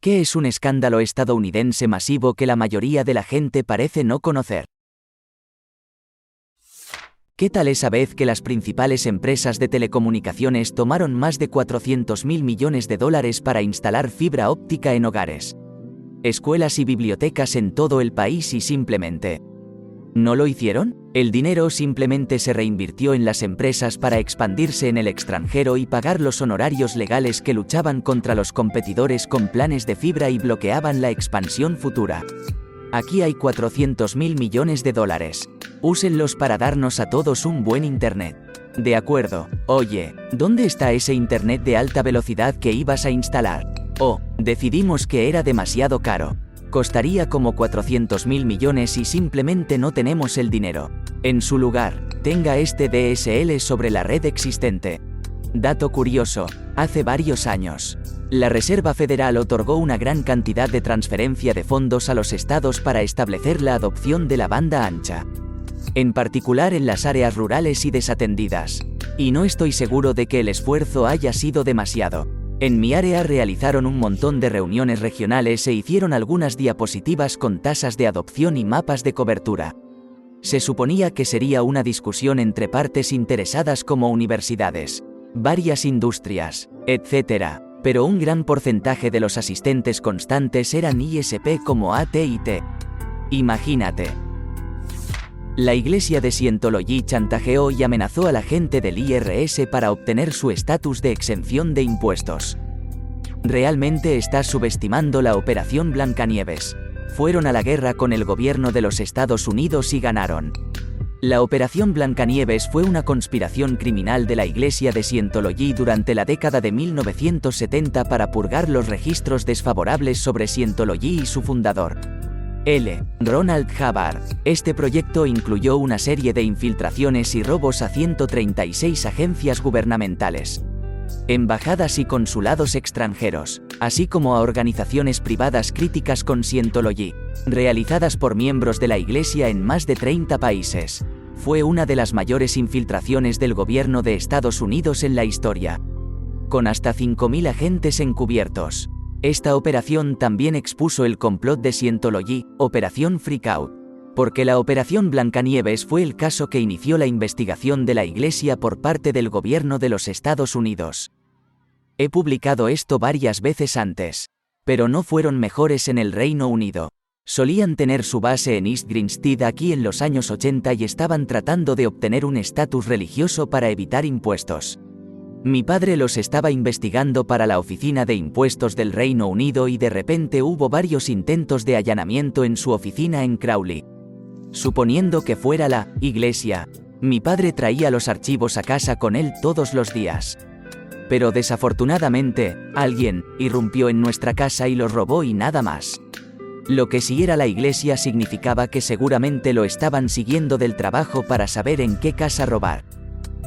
¿Qué es un escándalo estadounidense masivo que la mayoría de la gente parece no conocer? ¿Qué tal esa vez que las principales empresas de telecomunicaciones tomaron más de 400.000 millones de dólares para instalar fibra óptica en hogares, escuelas y bibliotecas en todo el país y simplemente no lo hicieron? El dinero simplemente se reinvirtió en las empresas para expandirse en el extranjero y pagar los honorarios legales que luchaban contra los competidores con planes de fibra y bloqueaban la expansión futura. Aquí hay 400.000 millones de dólares. Úsenlos para darnos a todos un buen internet. De acuerdo. Oye, ¿dónde está ese internet de alta velocidad que ibas a instalar? Oh, decidimos que era demasiado caro. Costaría como 400.000 millones y simplemente no tenemos el dinero. En su lugar, tenga este DSL sobre la red existente. Dato curioso, hace varios años, la Reserva Federal otorgó una gran cantidad de transferencia de fondos a los estados para establecer la adopción de la banda ancha, en particular en las áreas rurales y desatendidas. Y no estoy seguro de que el esfuerzo haya sido demasiado. En mi área realizaron un montón de reuniones regionales e hicieron algunas diapositivas con tasas de adopción y mapas de cobertura. Se suponía que sería una discusión entre partes interesadas como universidades, varias industrias, etc. Pero un gran porcentaje de los asistentes constantes eran ISP como AT&T. Imagínate. La iglesia de Scientology chantajeó y amenazó a la gente del IRS para obtener su estatus de exención de impuestos. Realmente estás subestimando la Operación Blancanieves. Fueron a la guerra con el gobierno de los Estados Unidos y ganaron. La Operación Blancanieves fue una conspiración criminal de la iglesia de Scientology durante la década de 1970 para purgar los registros desfavorables sobre Scientology y su fundador, Ronald Hubbard. Este proyecto incluyó una serie de infiltraciones y robos a 136 agencias gubernamentales, embajadas y consulados extranjeros, así como a organizaciones privadas críticas con Scientology, realizadas por miembros de la Iglesia en más de 30 países. Fue una de las mayores infiltraciones del gobierno de Estados Unidos en la historia, con hasta 5.000 agentes encubiertos. Esta operación también expuso el complot de Scientology, Operación Freakout, porque la Operación Blancanieves fue el caso que inició la investigación de la Iglesia por parte del gobierno de los Estados Unidos. He publicado esto varias veces antes, pero no fueron mejores en el Reino Unido. Solían tener su base en East Grinstead aquí en los años 80 y estaban tratando de obtener un estatus religioso para evitar impuestos. Mi padre los estaba investigando para la Oficina de Impuestos del Reino Unido y de repente hubo varios intentos de allanamiento en su oficina en Crawley. Suponiendo que fuera la iglesia, mi padre traía los archivos a casa con él todos los días. Pero desafortunadamente, alguien irrumpió en nuestra casa y los robó y nada más. Lo que si era la iglesia significaba que seguramente lo estaban siguiendo del trabajo para saber en qué casa robar.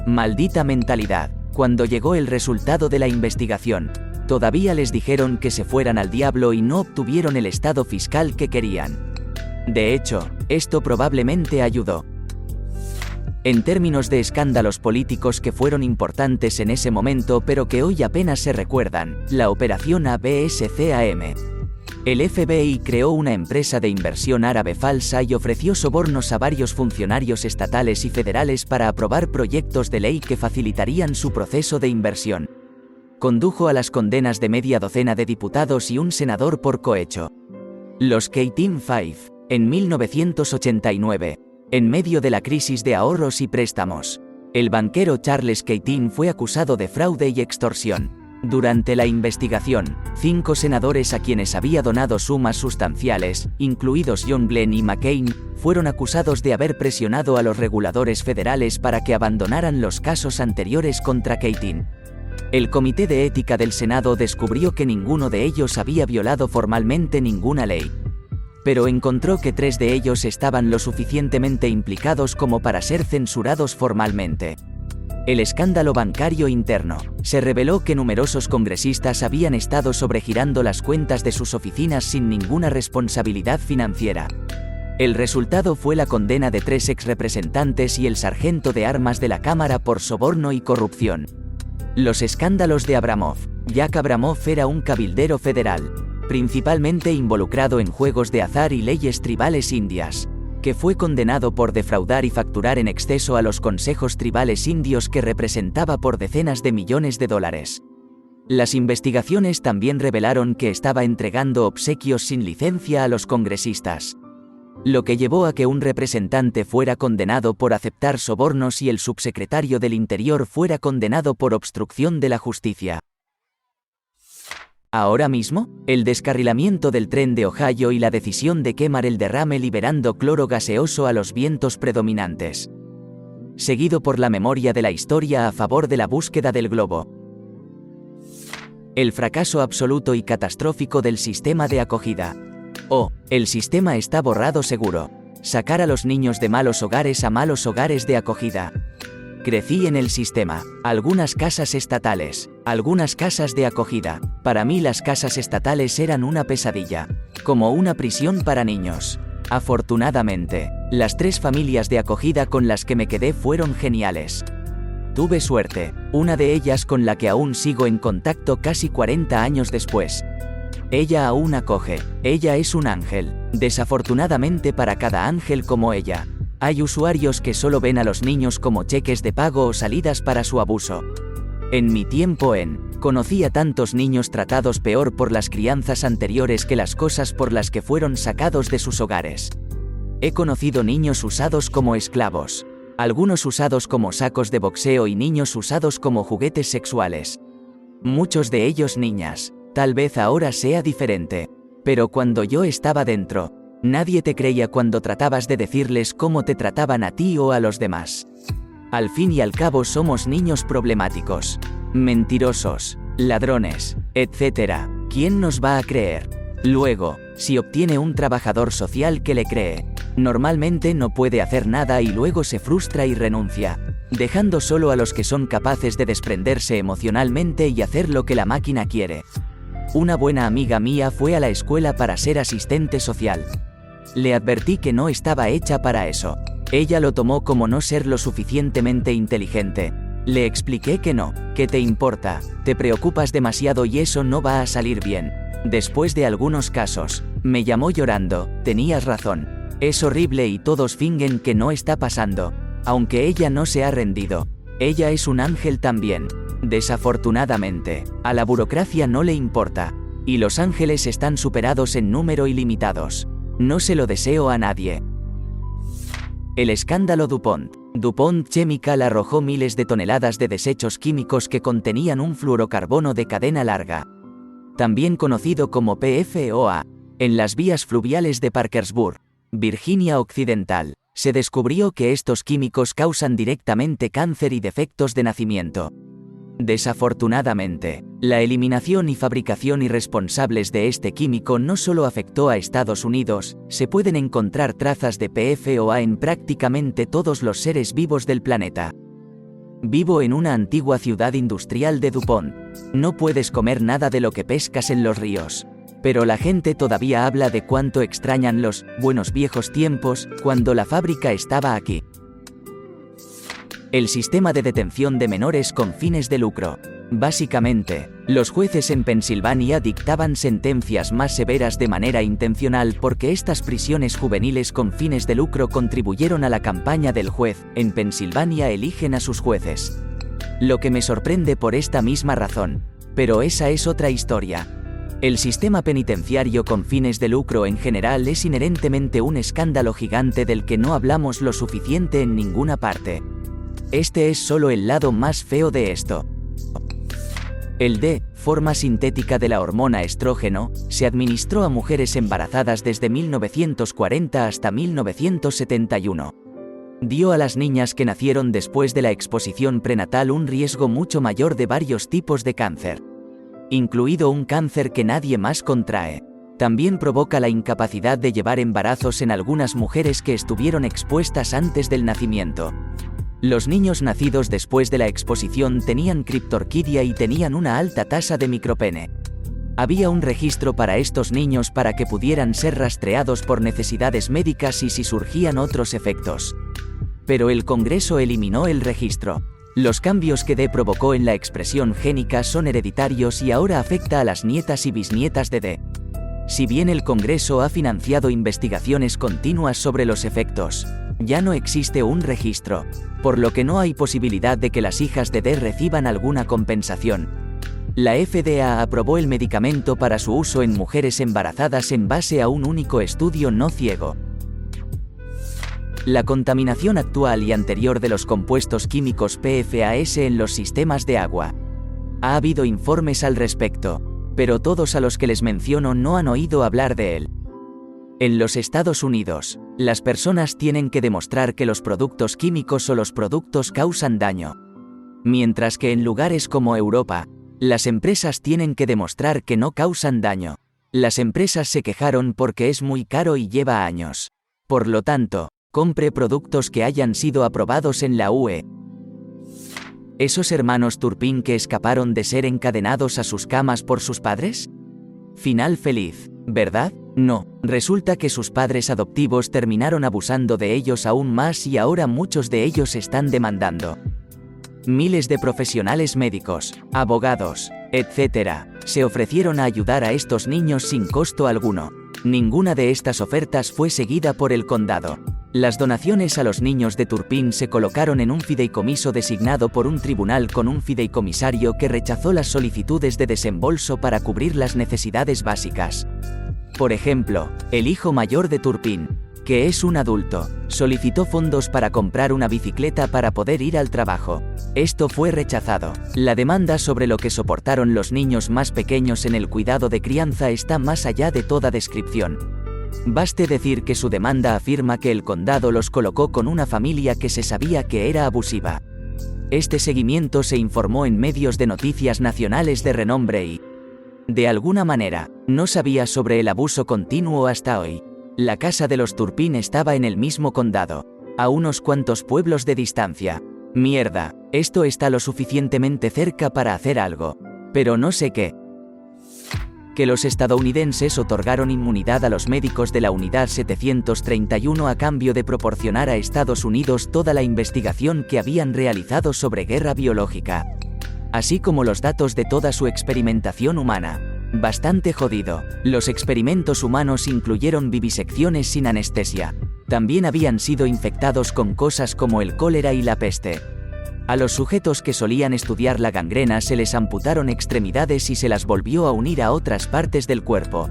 Maldita mentalidad. Cuando llegó el resultado de la investigación, todavía les dijeron que se fueran al diablo y no obtuvieron el estado fiscal que querían. De hecho, esto probablemente ayudó. En términos de escándalos políticos que fueron importantes en ese momento pero que hoy apenas se recuerdan, la Operación ABSCAM. El FBI creó una empresa de inversión árabe falsa y ofreció sobornos a varios funcionarios estatales y federales para aprobar proyectos de ley que facilitarían su proceso de inversión. Condujo a las condenas de media docena de diputados y un senador por cohecho. Los Keating Five. En 1989, en medio de la crisis de ahorros y préstamos, el banquero Charles Keating fue acusado de fraude y extorsión. Durante la investigación, 5 senadores a quienes había donado sumas sustanciales, incluidos John Glenn y McCain, fueron acusados de haber presionado a los reguladores federales para que abandonaran los casos anteriores contra Keating. El Comité de Ética del Senado descubrió que ninguno de ellos había violado formalmente ninguna ley, pero encontró que 3 de ellos estaban lo suficientemente implicados como para ser censurados formalmente. El escándalo bancario interno. Se reveló que numerosos congresistas habían estado sobregirando las cuentas de sus oficinas sin ninguna responsabilidad financiera. El resultado fue la condena de 3 exrepresentantes y el sargento de armas de la Cámara por soborno y corrupción. Los escándalos de Abramov. Jack Abramov era un cabildero federal, principalmente involucrado en juegos de azar y leyes tribales indias, que fue condenado por defraudar y facturar en exceso a los consejos tribales indios que representaba por decenas de millones de dólares. Las investigaciones también revelaron que estaba entregando obsequios sin licencia a los congresistas, lo que llevó a que un representante fuera condenado por aceptar sobornos y el subsecretario del Interior fuera condenado por obstrucción de la justicia. Ahora mismo, el descarrilamiento del tren de Ohio y la decisión de quemar el derrame liberando cloro gaseoso a los vientos predominantes. Seguido por la memoria de la historia a favor de la búsqueda del globo. El fracaso absoluto y catastrófico del sistema de acogida. El sistema está borrado seguro. Sacar a los niños de malos hogares a malos hogares de acogida. Crecí en el sistema. Algunas casas estatales, algunas casas de acogida. Para mí las casas estatales eran una pesadilla, como una prisión para niños. Afortunadamente, las 3 familias de acogida con las que me quedé fueron geniales. Tuve suerte, una de ellas con la que aún sigo en contacto casi 40 años después. Ella aún acoge, ella es un ángel. Desafortunadamente para cada ángel como ella, hay usuarios que solo ven a los niños como cheques de pago o salidas para su abuso. En mi tiempo conocí a tantos niños tratados peor por las crianzas anteriores que las cosas por las que fueron sacados de sus hogares. He conocido niños usados como esclavos, algunos usados como sacos de boxeo y niños usados como juguetes sexuales. Muchos de ellos niñas. Tal vez ahora sea diferente, pero cuando yo estaba dentro, nadie te creía cuando tratabas de decirles cómo te trataban a ti o a los demás. Al fin y al cabo somos niños problemáticos, mentirosos, ladrones, etc. ¿Quién nos va a creer? Luego, si obtiene un trabajador social que le cree, normalmente no puede hacer nada y luego se frustra y renuncia, dejando solo a los que son capaces de desprenderse emocionalmente y hacer lo que la máquina quiere. Una buena amiga mía fue a la escuela para ser asistente social. Le advertí que no estaba hecha para eso. Ella lo tomó como no ser lo suficientemente inteligente. Le expliqué que no, que te importa, te preocupas demasiado y eso no va a salir bien. Después de algunos casos, me llamó llorando, tenías razón. Es horrible y todos fingen que no está pasando. Aunque ella no se ha rendido. Ella es un ángel también. Desafortunadamente, a la burocracia no le importa, y los ángeles están superados en número y limitados. No se lo deseo a nadie. El escándalo DuPont. DuPont Chemical arrojó miles de toneladas de desechos químicos que contenían un fluorocarbono de cadena larga, también conocido como PFOA, en las vías fluviales de Parkersburg, Virginia Occidental. Se descubrió que estos químicos causan directamente cáncer y defectos de nacimiento. Desafortunadamente, la eliminación y fabricación irresponsables de este químico no solo afectó a Estados Unidos, se pueden encontrar trazas de PFOA en prácticamente todos los seres vivos del planeta. Vivo en una antigua ciudad industrial de DuPont. No puedes comer nada de lo que pescas en los ríos. Pero la gente todavía habla de cuánto extrañan los buenos viejos tiempos, cuando la fábrica estaba aquí. El sistema de detención de menores con fines de lucro. Básicamente, los jueces en Pensilvania dictaban sentencias más severas de manera intencional porque estas prisiones juveniles con fines de lucro contribuyeron a la campaña del juez. En Pensilvania eligen a sus jueces. Lo que me sorprende por esta misma razón. Pero esa es otra historia. El sistema penitenciario con fines de lucro en general es inherentemente un escándalo gigante del que no hablamos lo suficiente en ninguna parte. Este es solo el lado más feo de esto. El D, forma sintética de la hormona estrógeno, se administró a mujeres embarazadas desde 1940 hasta 1971. Dio a las niñas que nacieron después de la exposición prenatal un riesgo mucho mayor de varios tipos de cáncer, incluido un cáncer que nadie más contrae. También provoca la incapacidad de llevar embarazos en algunas mujeres que estuvieron expuestas antes del nacimiento. Los niños nacidos después de la exposición tenían criptorquidia y tenían una alta tasa de micropene. Había un registro para estos niños para que pudieran ser rastreados por necesidades médicas y si surgían otros efectos. Pero el Congreso eliminó el registro. Los cambios que D provocó en la expresión génica son hereditarios y ahora afecta a las nietas y bisnietas de D. Si bien el Congreso ha financiado investigaciones continuas sobre los efectos, ya no existe un registro, por lo que no hay posibilidad de que las hijas de D reciban alguna compensación. La FDA aprobó el medicamento para su uso en mujeres embarazadas en base a un único estudio no ciego. La contaminación actual y anterior de los compuestos químicos PFAS en los sistemas de agua. Ha habido informes al respecto, pero todos a los que les menciono no han oído hablar de él. En los Estados Unidos, las personas tienen que demostrar que los productos químicos o los productos causan daño. Mientras que en lugares como Europa, las empresas tienen que demostrar que no causan daño. Las empresas se quejaron porque es muy caro y lleva años. Por lo tanto, compre productos que hayan sido aprobados en la UE. ¿Esos hermanos Turpin que escaparon de ser encadenados a sus camas por sus padres? Final feliz, ¿verdad? No, resulta que sus padres adoptivos terminaron abusando de ellos aún más y ahora muchos de ellos están demandando. Miles de profesionales médicos, abogados, etc., se ofrecieron a ayudar a estos niños sin costo alguno. Ninguna de estas ofertas fue seguida por el condado. Las donaciones a los niños de Turpin se colocaron en un fideicomiso designado por un tribunal con un fideicomisario que rechazó las solicitudes de desembolso para cubrir las necesidades básicas. Por ejemplo, el hijo mayor de Turpin, que es un adulto, solicitó fondos para comprar una bicicleta para poder ir al trabajo. Esto fue rechazado. La demanda sobre lo que soportaron los niños más pequeños en el cuidado de crianza está más allá de toda descripción. Baste decir que su demanda afirma que el condado los colocó con una familia que se sabía que era abusiva. Este seguimiento se informó en medios de noticias nacionales de renombre y, de alguna manera, no sabía sobre el abuso continuo hasta hoy. La casa de los Turpin estaba en el mismo condado, a unos cuantos pueblos de distancia. Mierda, esto está lo suficientemente cerca para hacer algo. Pero no sé qué. Que los estadounidenses otorgaron inmunidad a los médicos de la Unidad 731 a cambio de proporcionar a Estados Unidos toda la investigación que habían realizado sobre guerra biológica, así como los datos de toda su experimentación humana. Bastante jodido. Los experimentos humanos incluyeron vivisecciones sin anestesia. También habían sido infectados con cosas como el cólera y la peste. A los sujetos que solían estudiar la gangrena se les amputaron extremidades y se las volvió a unir a otras partes del cuerpo.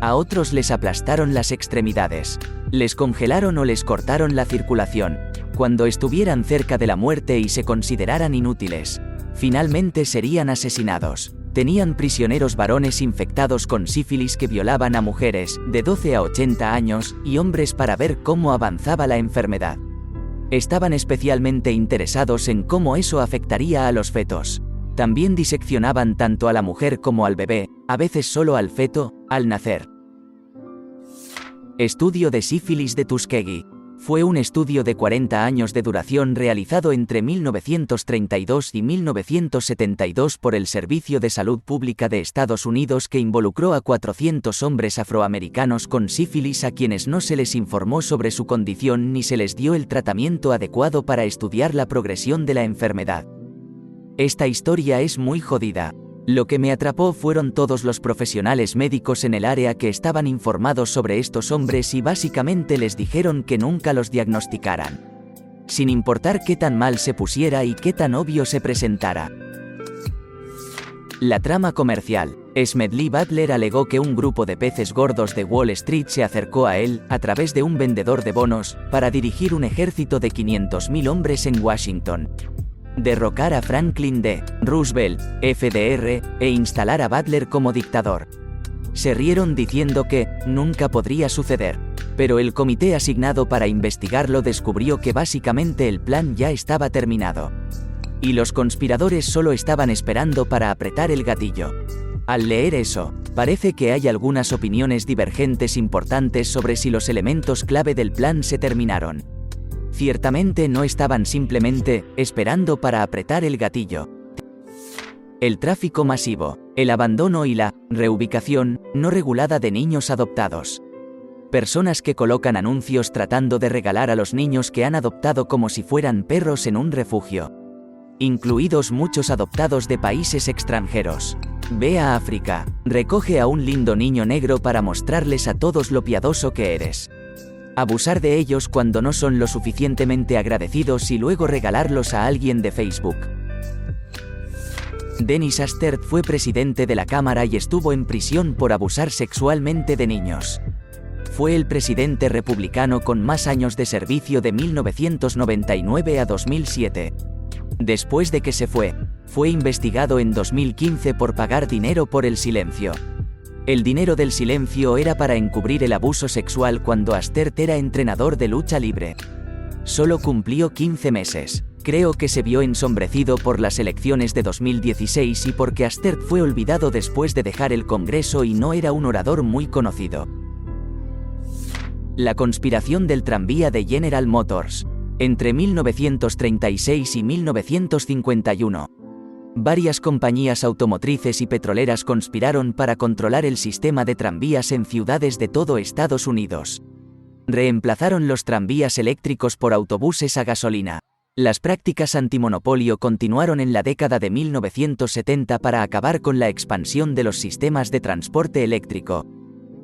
A otros les aplastaron las extremidades. Les congelaron o les cortaron la circulación. Cuando estuvieran cerca de la muerte y se consideraran inútiles, finalmente serían asesinados. Tenían prisioneros varones infectados con sífilis que violaban a mujeres de 12 a 80 años y hombres para ver cómo avanzaba la enfermedad. Estaban especialmente interesados en cómo eso afectaría a los fetos. También diseccionaban tanto a la mujer como al bebé, a veces solo al feto, al nacer. Estudio de sífilis de Tuskegee. Fue un estudio de 40 años de duración realizado entre 1932 y 1972 por el Servicio de Salud Pública de Estados Unidos que involucró a 400 hombres afroamericanos con sífilis a quienes no se les informó sobre su condición ni se les dio el tratamiento adecuado para estudiar la progresión de la enfermedad. Esta historia es muy jodida. Lo que me atrapó fueron todos los profesionales médicos en el área que estaban informados sobre estos hombres y básicamente les dijeron que nunca los diagnosticaran, sin importar qué tan mal se pusiera y qué tan obvio se presentara. La trama comercial. Smedley Butler alegó que un grupo de peces gordos de Wall Street se acercó a él, a través de un vendedor de bonos, para dirigir un ejército de 500.000 hombres en Washington, derrocar a Franklin D. Roosevelt, FDR, e instalar a Butler como dictador. Se rieron diciendo que nunca podría suceder, pero el comité asignado para investigarlo descubrió que básicamente el plan ya estaba terminado, y los conspiradores solo estaban esperando para apretar el gatillo. Al leer eso, parece que hay algunas opiniones divergentes importantes sobre si los elementos clave del plan se terminaron. Ciertamente no estaban simplemente esperando para apretar el gatillo. El tráfico masivo, el abandono y la reubicación no regulada de niños adoptados. Personas que colocan anuncios tratando de regalar a los niños que han adoptado como si fueran perros en un refugio, incluidos muchos adoptados de países extranjeros. Ve a África, recoge a un lindo niño negro para mostrarles a todos lo piadoso que eres. Abusar de ellos cuando no son lo suficientemente agradecidos y luego regalarlos a alguien de Facebook. Dennis Hastert fue presidente de la Cámara y estuvo en prisión por abusar sexualmente de niños. Fue el presidente republicano con más años de servicio de 1999 a 2007. Después de que se fue investigado en 2015 por pagar dinero por el silencio. El dinero del silencio era para encubrir el abuso sexual cuando Hastert era entrenador de lucha libre. Solo cumplió 15 meses. Creo que se vio ensombrecido por las elecciones de 2016 y porque Hastert fue olvidado después de dejar el Congreso y no era un orador muy conocido. La conspiración del tranvía de General Motors. Entre 1936 y 1951. Varias compañías automotrices y petroleras conspiraron para controlar el sistema de tranvías en ciudades de todo Estados Unidos. Reemplazaron los tranvías eléctricos por autobuses a gasolina. Las prácticas antimonopolio continuaron en la década de 1970 para acabar con la expansión de los sistemas de transporte eléctrico.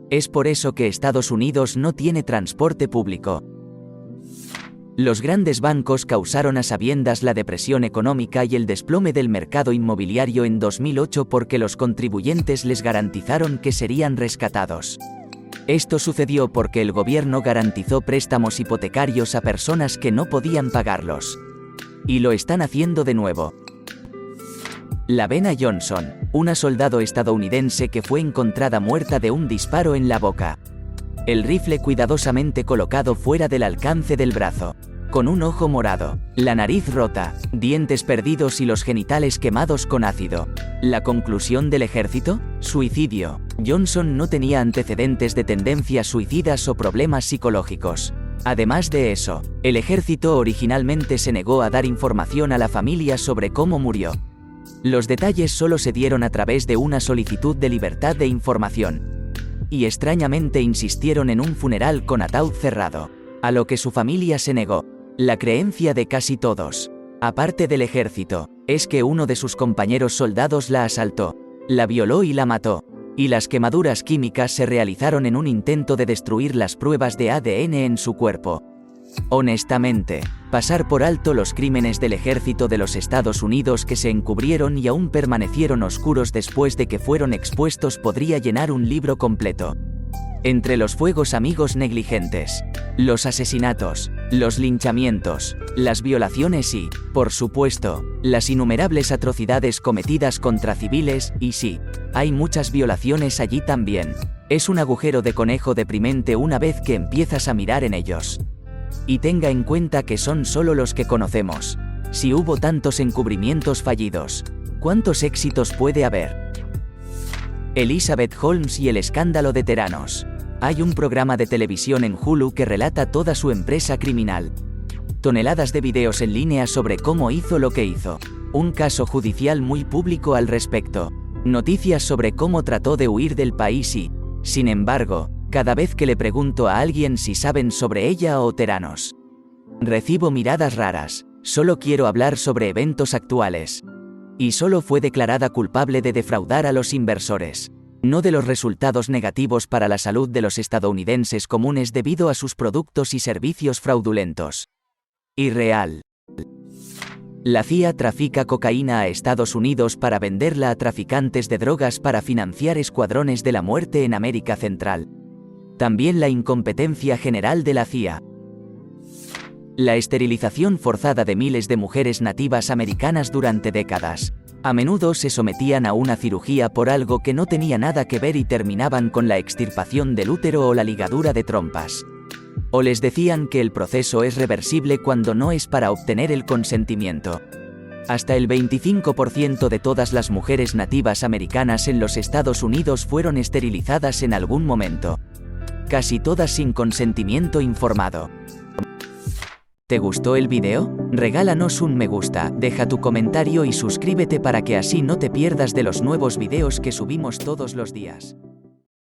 Es por eso que Estados Unidos no tiene transporte público. Los grandes bancos causaron a sabiendas la depresión económica y el desplome del mercado inmobiliario en 2008 porque los contribuyentes les garantizaron que serían rescatados. Esto sucedió porque el gobierno garantizó préstamos hipotecarios a personas que no podían pagarlos. Y lo están haciendo de nuevo. Lavena Johnson, una soldado estadounidense que fue encontrada muerta de un disparo en la boca. El rifle cuidadosamente colocado fuera del alcance del brazo. Con un ojo morado, la nariz rota, dientes perdidos y los genitales quemados con ácido. ¿La conclusión del ejército? Suicidio. Johnson no tenía antecedentes de tendencias suicidas o problemas psicológicos. Además de eso, el ejército originalmente se negó a dar información a la familia sobre cómo murió. Los detalles solo se dieron a través de una solicitud de libertad de información. Y extrañamente insistieron en un funeral con ataúd cerrado, a lo que su familia se negó. La creencia de casi todos, aparte del ejército, es que uno de sus compañeros soldados la asaltó, la violó y la mató, y las quemaduras químicas se realizaron en un intento de destruir las pruebas de ADN en su cuerpo. Honestamente, pasar por alto los crímenes del ejército de los Estados Unidos que se encubrieron y aún permanecieron oscuros después de que fueron expuestos podría llenar un libro completo. Entre los fuegos amigos negligentes, los asesinatos, los linchamientos, las violaciones y, por supuesto, las innumerables atrocidades cometidas contra civiles, y sí, hay muchas violaciones allí también. Es un agujero de conejo deprimente una vez que empiezas a mirar en ellos. Y tenga en cuenta que son solo los que conocemos. Si hubo tantos encubrimientos fallidos, ¿cuántos éxitos puede haber? Elizabeth Holmes y el escándalo de Theranos. Hay un programa de televisión en Hulu que relata toda su empresa criminal. Toneladas de videos en línea sobre cómo hizo lo que hizo. Un caso judicial muy público al respecto. Noticias sobre cómo trató de huir del país y, sin embargo, cada vez que le pregunto a alguien si saben sobre ella o Theranos, recibo miradas raras. Solo quiero hablar sobre eventos actuales. Y solo fue declarada culpable de defraudar a los inversores, no de los resultados negativos para la salud de los estadounidenses comunes debido a sus productos y servicios fraudulentos. Irreal. La CIA trafica cocaína a Estados Unidos para venderla a traficantes de drogas para financiar escuadrones de la muerte en América Central. También la incompetencia general de la CIA. La esterilización forzada de miles de mujeres nativas americanas durante décadas. A menudo se sometían a una cirugía por algo que no tenía nada que ver y terminaban con la extirpación del útero o la ligadura de trompas. O les decían que el proceso es reversible cuando no es para obtener el consentimiento. Hasta el 25% de todas las mujeres nativas americanas en los Estados Unidos fueron esterilizadas en algún momento. Casi todas sin consentimiento informado. ¿Te gustó el video? Regálanos un me gusta, deja tu comentario y suscríbete para que así no te pierdas de los nuevos videos que subimos todos los días.